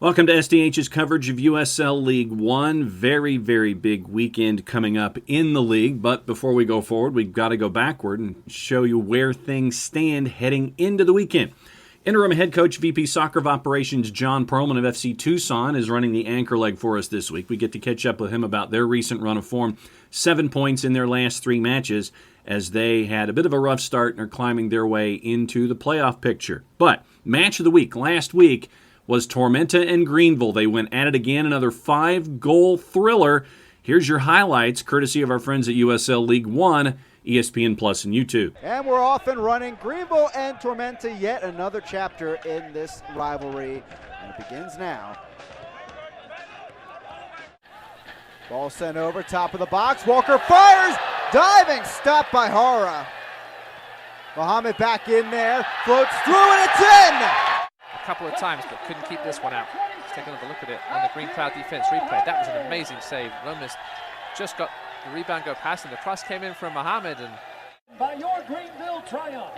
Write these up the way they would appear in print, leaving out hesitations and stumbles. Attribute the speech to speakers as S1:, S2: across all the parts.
S1: Welcome to SDH's coverage of USL League One. Very, very big weekend coming up in the league. But before we go forward, we've got to go backward and show you where things stand heading into the weekend. Interim head coach, VP Soccer of Operations, Jon Pearlman of FC Tucson is running the anchor leg for us this week. We get to catch up with him about their recent run of form. 7 points in their last 3 matches as they had a bit of a rough start and are climbing their way into the playoff picture. But match of the week last week was Tormenta and Greenville. They went at it again, another 5-goal thriller. Here's your highlights, courtesy of our friends at USL League One, ESPN Plus and YouTube.
S2: And we're off and running. Greenville and Tormenta, yet another chapter in this rivalry. And it begins now. Ball sent over, top of the box. Walker fires, diving, stopped by Hara. Mohammed back in there, floats through, and it's in!
S3: A couple of times, but couldn't keep this one out. Let's take another look at it on the Green Cloud defense replay. That was an amazing save. Lomas just got the rebound go past, and the cross came in from Mohammed. And
S4: by your Greenville triumph.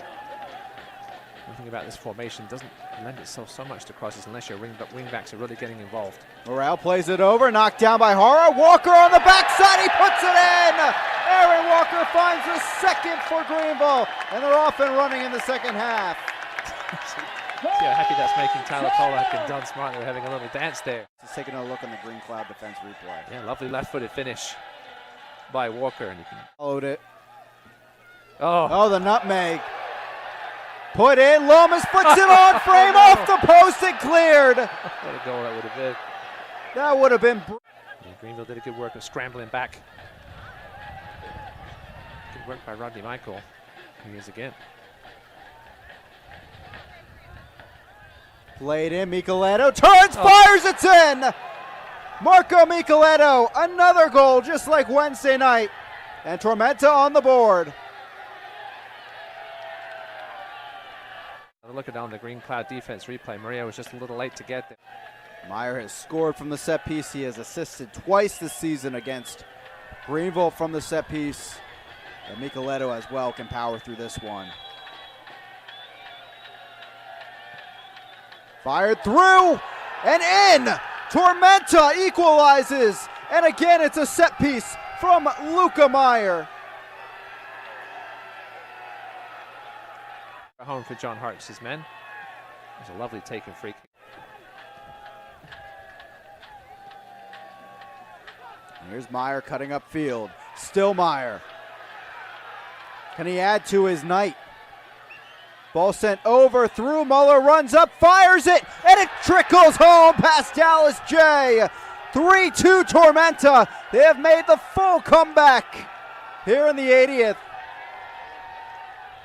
S3: one thing about this formation doesn't lend itself so much to crosses unless your wingbacks are really getting involved.
S2: Morale plays it over, knocked down by Hara. Walker on the backside, he puts it in! Aaron Walker finds the second for Greenville, and they're off and running in the second half.
S3: See how happy that's making Tyler Pollack and Don Smart. They're having a little dance there.
S2: Just taking a look on the Green Cloud defense replay.
S3: Yeah, lovely left-footed finish by Walker, and you can
S2: Followed it.
S3: oh
S2: The nutmeg. Put in, Lomas puts it on frame, off the post and cleared.
S3: what a goal that would have been.
S2: That would have been.
S3: Yeah, Greenville did a good work of scrambling back. Good work by Rodney Michael. He is again.
S2: Played in, Micheletto turns, fires, it's in! Marco Micheletto, another goal just like Wednesday night. And Tormenta on the board.
S3: Look at on the Green Cloud defense replay. Maria was just a little late to get there.
S2: Meyer has scored from the set piece. He has assisted twice this season against Greenville from the set piece. And Micheletto as well can power through this one. Fired through and in. Tormenta equalizes. And again, it's a set piece from Luca Meyer.
S3: Home for John Hart's men. It was a lovely take and free kick.
S2: Here's Meyer cutting upfield. Still Meyer. Can he add to his night? Ball sent over, through, Muller runs up, fires it, and it trickles home past Dallas J. 3-2 Tormenta. They have made the full comeback here in the 80th.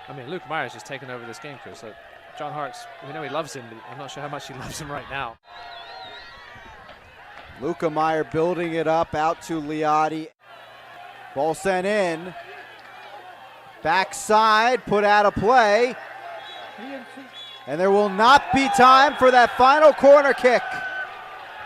S3: I mean, Luke Myers just taken over this game, Chris. So John Hart's, we know he loves him, but I'm not sure how much he loves him right now.
S2: Luca Meyer building it up out to Liotti. Ball sent in. Backside, put out of play. And there will not be time for that final corner kick.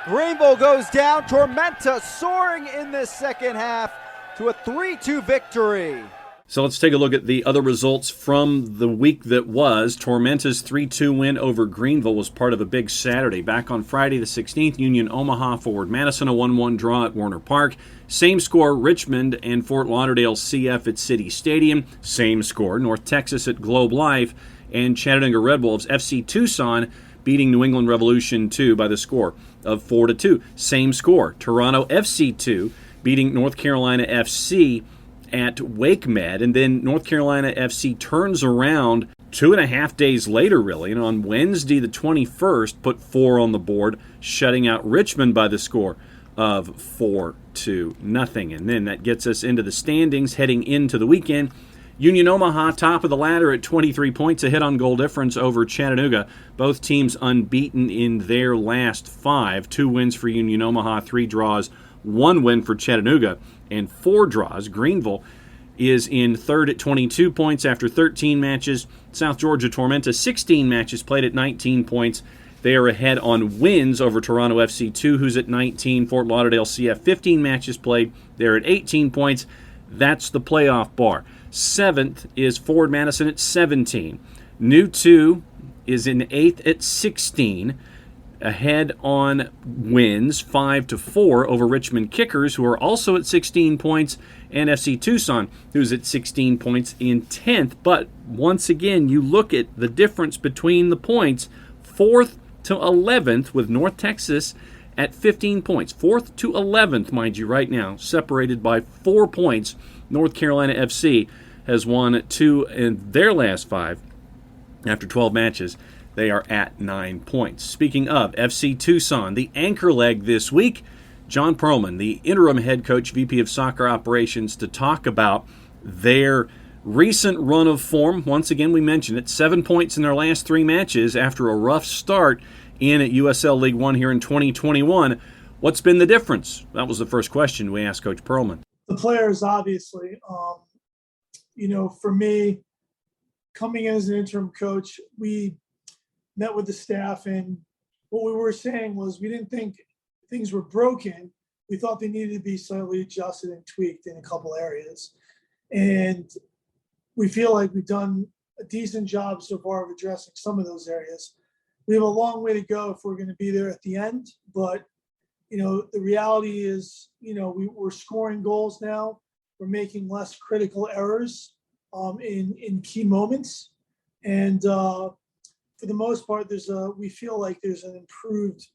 S2: Greenville goes down. Tormenta soaring in this second half to a 3-2 victory.
S1: So let's take a look at the other results from the week that was. Tormenta's 3-2 win over Greenville was part of a big Saturday. Back on Friday the 16th, Union Omaha Forward Madison, a 1-1 draw at Warner Park. Same score, Richmond and Fort Lauderdale CF at City Stadium. Same score, North Texas at Globe Life. And Chattanooga Red Wolves FC Tucson beating New England Revolution 2 by the score of 4-2. Same score, Toronto FC 2 beating North Carolina FC at Wake Med, and then North Carolina FC turns around 2.5 days later, really, and on Wednesday the 21st put 4 on the board, shutting out Richmond by the score of 4-0. And then that gets us into the standings heading into the weekend. Union Omaha top of the ladder at 23 points, ahead on goal difference over Chattanooga. Both teams unbeaten in their last 5. 2 wins for Union Omaha, 3 draws, 1 win for Chattanooga, and 4 draws. Greenville is in third at 22 points after 13 matches. South Georgia Tormenta, 16 matches played at 19 points. They are ahead on wins over Toronto FC 2, who's at 19. Fort Lauderdale CF, 15 matches played. They're at 18 points. That's the playoff bar. 7th is Forward Madison at 17. New 2 is in 8th at 16. ahead on wins 5-4 over Richmond Kickers, who are also at 16 points, and FC Tucson, who's at 16 points in 10th. But once again, you look at the difference between the points, 4th to 11th with North Texas at 15 points. 4th to 11th, mind you, right now, separated by 4 points. North Carolina FC has won 2 in their last 5 after 12 matches. They are at 9 points. Speaking of FC Tucson, the anchor leg this week, Jon Pearlman, the interim head coach, VP of Soccer Operations, to talk about their recent run of form. Once again, we mentioned it, 7 points in their last 3 matches after a rough start in USL League One here in 2021. What's been the difference? That was the first question we asked Coach Pearlman.
S5: The players, obviously. For me, coming in as an interim coach, we met with the staff, and what we were saying was we didn't think things were broken. We thought they needed to be slightly adjusted and tweaked in a couple areas. And we feel like we've done a decent job so far of addressing some of those areas. We have a long way to go if we're going to be there at the end. But, the reality is, we're scoring goals now. We're making less critical errors in key moments. And for the most part, we feel like there's an improved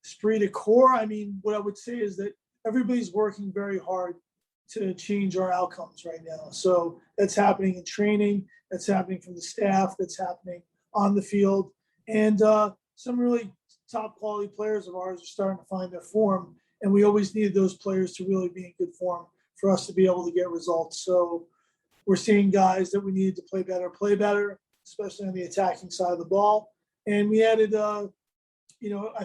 S5: esprit de corps. I mean, what I would say is that everybody's working very hard to change our outcomes right now. So that's happening in training, that's happening from the staff, that's happening on the field. And some really top quality players of ours are starting to find their form. And we always needed those players to really be in good form for us to be able to get results. So we're seeing guys that we needed to play better, especially on the attacking side of the ball. And we added, I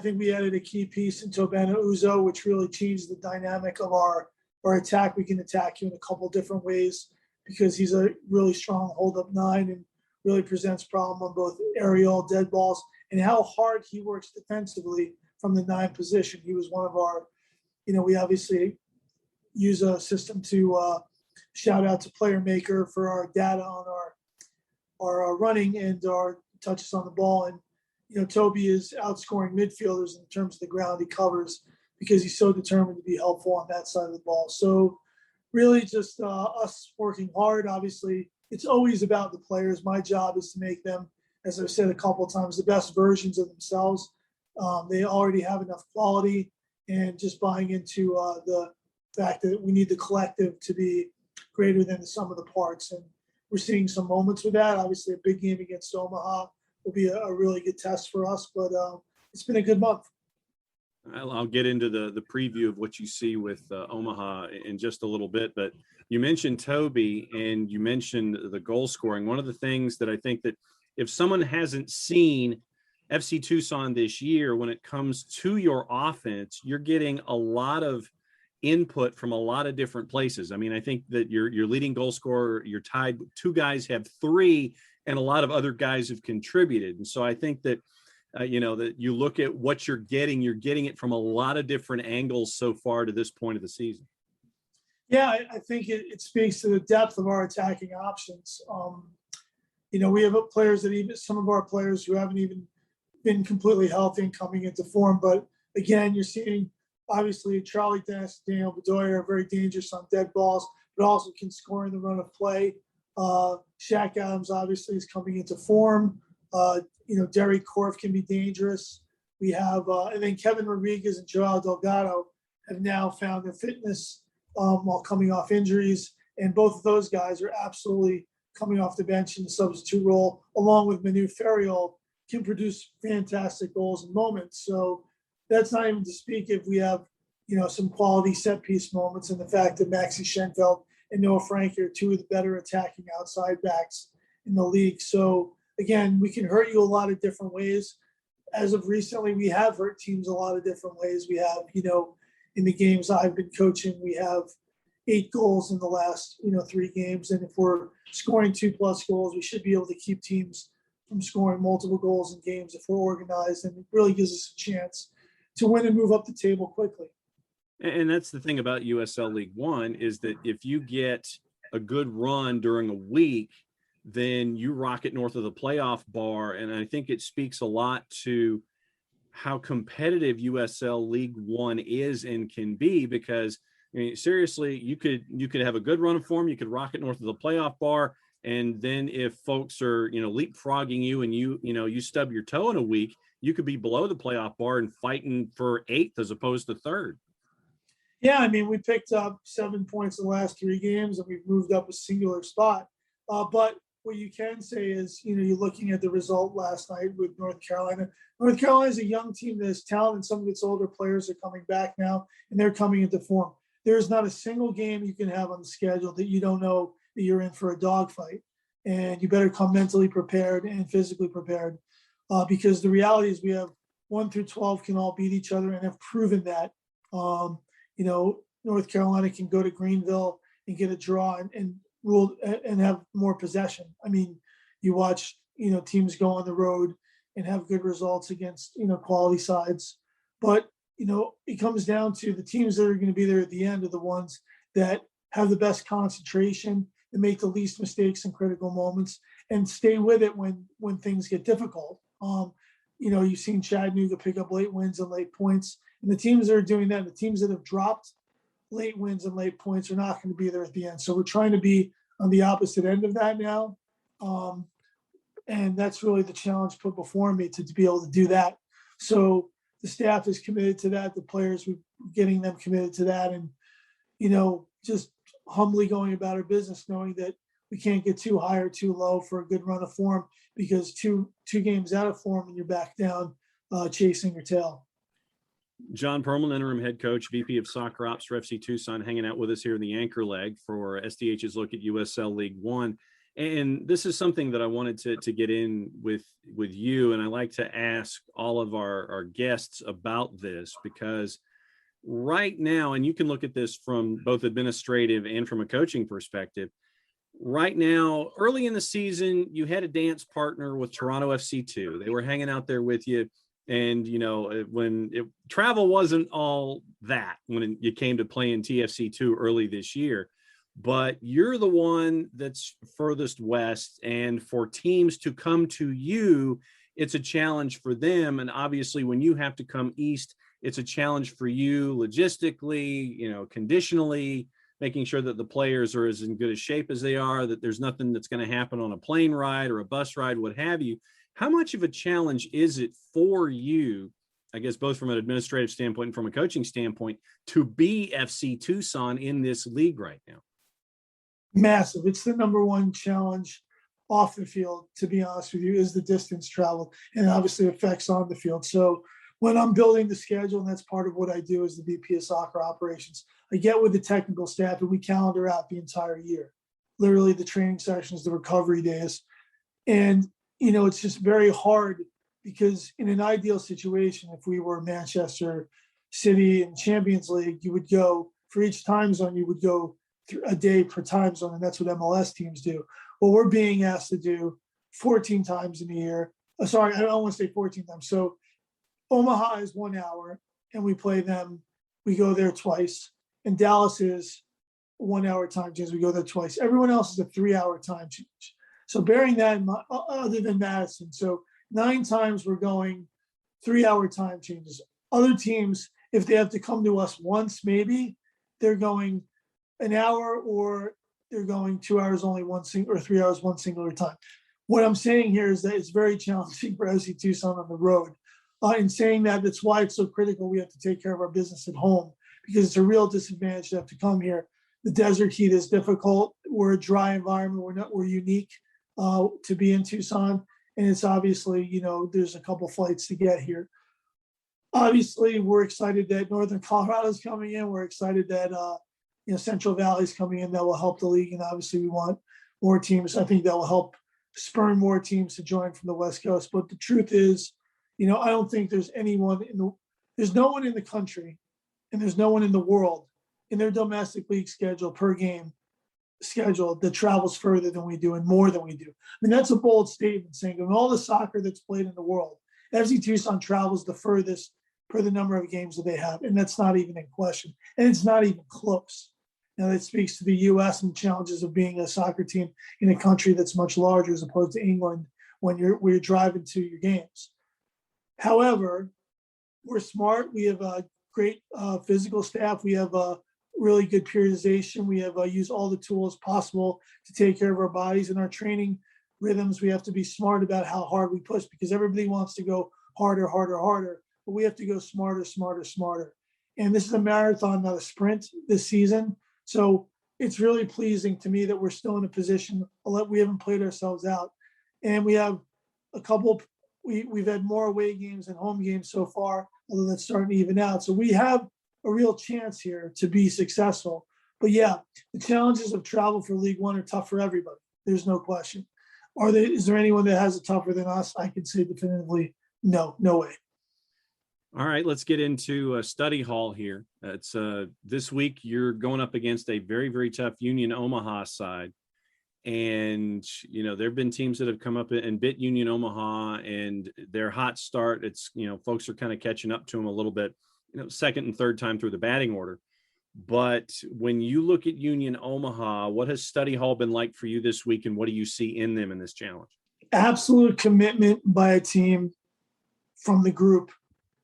S5: think we added a key piece in Tormenta Uzo, which really changed the dynamic of our attack. We can attack you in a couple different ways because he's a really strong hold-up 9 and really presents problem on both aerial, dead balls, and how hard he works defensively from the 9 position. He was one of our, we obviously use a system to shout out to Player Maker for our data on our running and our touches on the ball. And, Toby is outscoring midfielders in terms of the ground he covers because he's so determined to be helpful on that side of the ball. So really just us working hard. Obviously, it's always about the players. My job is to make them, as I've said a couple of times, the best versions of themselves. They already have enough quality, and just buying into the fact that we need the collective to be greater than the sum of the parts. And we're seeing some moments with that. Obviously, a big game against Omaha will be a really good test for us, but it's been a good month.
S1: I'll get into the preview of what you see with Omaha in just a little bit, but you mentioned Toby and you mentioned the goal scoring. One of the things that I think that if someone hasn't seen FC Tucson this year, when it comes to your offense, you're getting a lot of input from a lot of different places. I mean, I think that your leading goal scorer, you're tied. 2 guys have 3, and a lot of other guys have contributed. And so I think that, that you look at what you're getting it from a lot of different angles so far to this point of the season.
S5: Yeah, I think it speaks to the depth of our attacking options. We have players that even some of our players who haven't even been completely healthy and coming into form. But again, you're seeing obviously Charlie Dennis, Daniel Bedoya are very dangerous on dead balls, but also can score in the run of play. Shaq Adams obviously is coming into form. Derek Korf can be dangerous. We have, and then Kevin Rodriguez and Joel Delgado have now found their fitness while coming off injuries. And both of those guys are absolutely coming off the bench in the substitute role, along with Manu Ferriol, can produce fantastic goals and moments. So that's not even to speak if we have, some quality set piece moments, and the fact that Maxi Schenfeld and Noah Frankie are 2 of the better attacking outside backs in the league. So again, we can hurt you a lot of different ways. As of recently, we have hurt teams a lot of different ways. We have, in the games I've been coaching, we have 8 goals in the last, 3 games. And if we're scoring 2+ goals, we should be able to keep teams from scoring multiple goals in games if we're organized. And it really gives us a chance to win and move up the table quickly.
S1: And that's the thing about USL League One is that if you get a good run during a week, then you rocket north of the playoff bar. And I think it speaks a lot to how competitive USL League One is and can be, because I mean, seriously, you could have a good run of form, you could rocket north of the playoff bar, and then if folks are leapfrogging you and you stub your toe in a week, you could be below the playoff bar and fighting for 8th as opposed to 3rd.
S5: Yeah, I mean, we picked up 7 points in the last 3 games, and we've moved up a singular spot. But what you can say is, you're looking at the result last night with North Carolina. North Carolina is a young team that has talent, and some of its older players are coming back now, and they're coming into form. There's not a single game you can have on the schedule that you don't know that you're in for a dogfight, and you better come mentally prepared and physically prepared, because the reality is we have 1 through 12 can all beat each other and have proven that. North Carolina can go to Greenville and get a draw and rule and have more possession. I mean, you watch, teams go on the road and have good results against, quality sides. But, it comes down to the teams that are going to be there at the end are the ones that have the best concentration and make the least mistakes in critical moments and stay with it when things get difficult. You've seen Chattanooga pick up late wins and late points. And the teams that are doing that, the teams that have dropped late wins and late points are not going to be there at the end. So we're trying to be on the opposite end of that now. And that's really the challenge put before me to be able to do that. So the staff is committed to that. The players, we're getting them committed to that. And, just humbly going about our business, knowing that we can't get too high or too low for a good run of form, because two games out of form and you're back down chasing your tail.
S1: Jon Pearlman, interim head coach, VP of Soccer Ops for FC Tucson, hanging out with us here in the anchor leg for SDH's look at USL League One. And this is something that I wanted to get in with you, and I like to ask all of our guests about this, because right now, and you can look at this from both administrative and from a coaching perspective, right now, early in the season, you had a dance partner with Toronto FC2. They were hanging out there with you. And, travel wasn't all that when you came to play in TFC2 early this year, but you're the one that's furthest west. And for teams to come to you, it's a challenge for them. And obviously, when you have to come east, it's a challenge for you logistically, conditionally, making sure that the players are as in good a shape as they are, that there's nothing that's going to happen on a plane ride or a bus ride, what have you. How much of a challenge is it for you, I guess, both from an administrative standpoint and from a coaching standpoint, to be FC Tucson in this league right now?
S5: Massive. It's the number one challenge off the field, to be honest with you, is the distance traveled, and obviously effects on the field. So when I'm building the schedule, and that's part of what I do as the VP of Soccer Operations, I get with the technical staff and we calendar out the entire year, literally the training sessions, the recovery days. And it's just very hard, because in an ideal situation, if we were Manchester City in Champions League, you would go for each time zone, you would go a day per time zone. And that's what MLS teams do. Well, we're being asked to do 14 times in a year. Sorry, I don't want to say 14 times. So Omaha is 1 hour and we play them. We go there twice. And Dallas is 1 hour time change. We go there twice. Everyone else is a 3 hour time change. So bearing that in mind, other than Madison, so 9 times we're going 3 hour time changes. Other teams, if they have to come to us once, maybe they're going an hour, or they're going 2 hours only or 3 hours one singular time. What I'm saying here is that it's very challenging for FC Tucson on the road. In saying that, that's why it's so critical we have to take care of our business at home, because it's a real disadvantage to have to come here. The desert heat is difficult. We're a dry environment. We're unique to be in Tucson. And it's obviously, there's a couple flights to get here. Obviously, we're excited that Northern Colorado is coming in. We're excited that, Central Valley is coming in. That will help the league. And obviously we want more teams. I think that will help spur more teams to join from the West Coast. But the truth is, I don't think there's there's no one in the country, and there's no one in the world in their domestic league schedule per game schedule that travels further than we do and more than we do. I mean, that's a bold statement, saying of all the soccer that's played in the world, FC Tucson travels the furthest per the number of games that they have. And that's not even in question. And it's not even close. Now, that speaks to the U.S. and challenges of being a soccer team in a country that's much larger as opposed to England when you're driving to your games. However, we're smart. We have a great physical staff. We have a really good periodization. We have used all the tools possible to take care of our bodies and our training rhythms. We have to be smart about how hard we push because everybody wants to go harder, harder, harder, but we have to go smarter, smarter, smarter. And this is a marathon, not a sprint this season. So it's really pleasing to me that we're still in a position. We haven't played ourselves out. And we have a couple, we've had more away games than home games so far, although that's starting to even out. So we have a real chance here to be successful. But yeah, the challenges of travel for League One are tough for everybody. There's no question. Is there anyone that has it tougher than us? I can say definitively, no way.
S1: All right, let's get into study hall here. It's this week you're going up against a very, very tough Union Omaha side. And, there have been teams that have come up and bit Union Omaha and their hot start. It's, folks are kind of catching up to them a little bit, second and third time through the batting order. But when you look at Union Omaha, what has study hall been like for you this week and what do you see in them in this challenge?
S5: Absolute commitment by a team from the group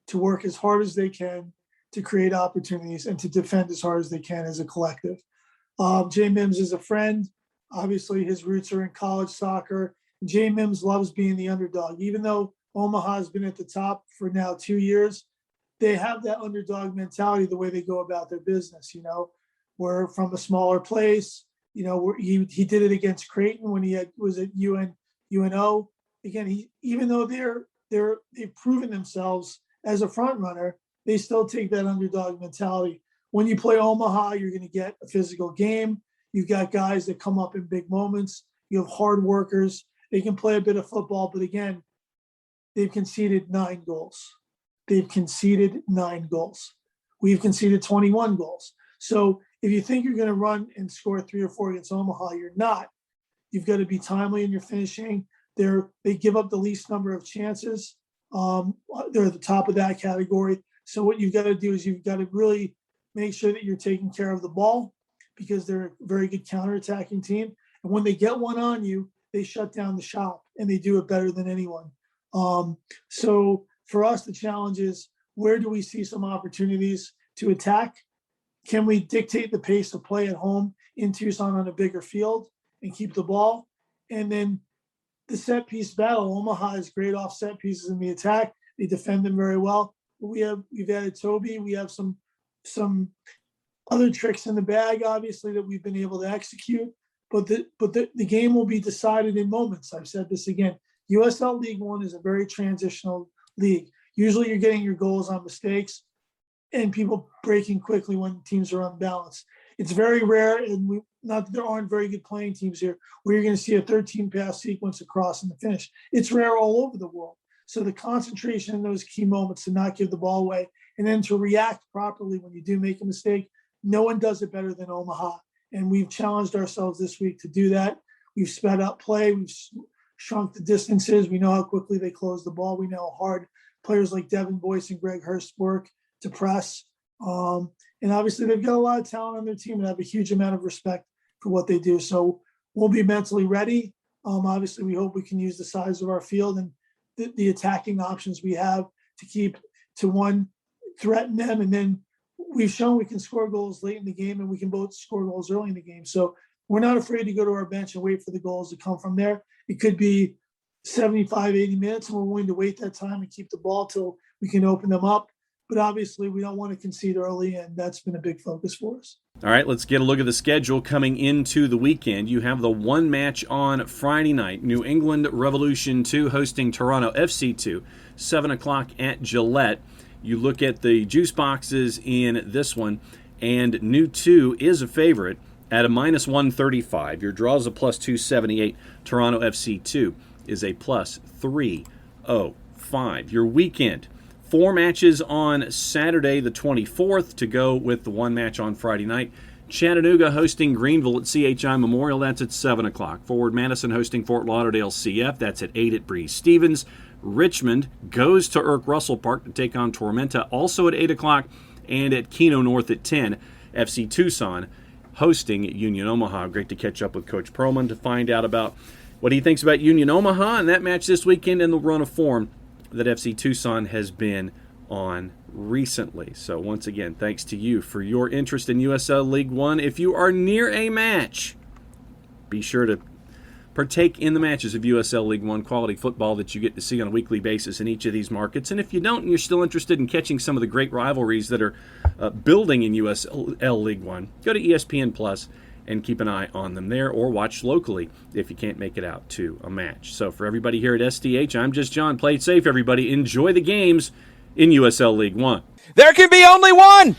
S5: to work as hard as they can to create opportunities and to defend as hard as they can as a collective. Jay Mims is a friend. Obviously, his roots are in college soccer. Jay Mims loves being the underdog. Even though Omaha has been at the top for now 2 years, they have that underdog mentality the way they go about their business. We're from a smaller place. He did it against Creighton when was at UNO. Again, even though they've proven themselves as a front runner, they still take that underdog mentality. When you play Omaha, you're going to get a physical game. You've got guys that come up in big moments. You have hard workers. They can play a bit of football, but again, they've conceded 9 goals. We've conceded 21 goals. So if you think you're going to run and score 3 or 4 against Omaha, you're not. You've got to be timely in your finishing. They give up the least number of chances. They're at the top of that category. So what you've got to do is you've got to really make sure that you're taking care of the ball because they're a very good counterattacking team. And when they get one on you, they shut down the shop and they do it better than anyone. So for us, the challenge is where do we see some opportunities to attack? Can we dictate the pace of play at home in Tucson on a bigger field and keep the ball? And then the set piece battle, Omaha is great off set pieces in the attack. They defend them very well. But we've added Toby. We have some other tricks in the bag, obviously, that we've been able to execute. But the game will be decided in moments. I've said this again. USL League One is a very transitional league. Usually you're getting your goals on mistakes and people breaking quickly when teams are unbalanced. It's very rare, and not that there aren't very good playing teams here, where you're going to see a 13-pass sequence across in the finish. It's rare all over the world. So the concentration in those key moments to not give the ball away and then to react properly when you do make a mistake, no one does it better than Omaha. And we've challenged ourselves this week to do that. We've sped up play. We've shrunk the distances. We know how quickly they close the ball. We know how hard players like Devin Boyce and Greg Hurst work to press. And obviously they've got a lot of talent on their team and have a huge amount of respect for what they do. So we'll be mentally ready. Obviously we hope we can use the size of our field and the attacking options we have to threaten them. And then we've shown we can score goals late in the game and we can both score goals early in the game. So we're not afraid to go to our bench and wait for the goals to come from there. It could be 75, 80 minutes, and we're willing to wait that time and keep the ball till we can open them up. But obviously, we don't want to concede early, and that's been a big focus for us.
S1: All right, let's get a look at the schedule coming into the weekend. You have the one match on Friday night, New England Revolution 2 hosting Toronto FC 2, 7 o'clock at Gillette. You look at the juice boxes in this one, and New 2 is a favorite at a minus 135. Your draw is a plus 278. Toronto FC 2 is a plus 305. Your weekend, 4 matches on Saturday the 24th to go with the one match on Friday night. Chattanooga hosting Greenville at CHI Memorial. That's at 7 o'clock. Forward Madison hosting Fort Lauderdale CF. That's at 8 at Breeze Stevens. Richmond goes to Irk Russell Park to take on Tormenta, also at 8 o'clock. And at Keno North at 10, FC Tucson hosting Union Omaha. Great to catch up with Coach Pearlman to find out about what he thinks about Union Omaha and that match this weekend and the run of form that FC Tucson has been on recently. So once again, thanks to you for your interest in USL League One. If you are near a match, be sure to partake in the matches of USL League One, quality football that you get to see on a weekly basis in each of these markets. And if you don't and you're still interested in catching some of the great rivalries that are building in USL League One, go to ESPN Plus and keep an eye on them there, or watch locally if you can't make it out to a match. So for everybody here at SDH, I'm just John. Play it safe, everybody. Enjoy the games in USL League One.
S6: There can be only one.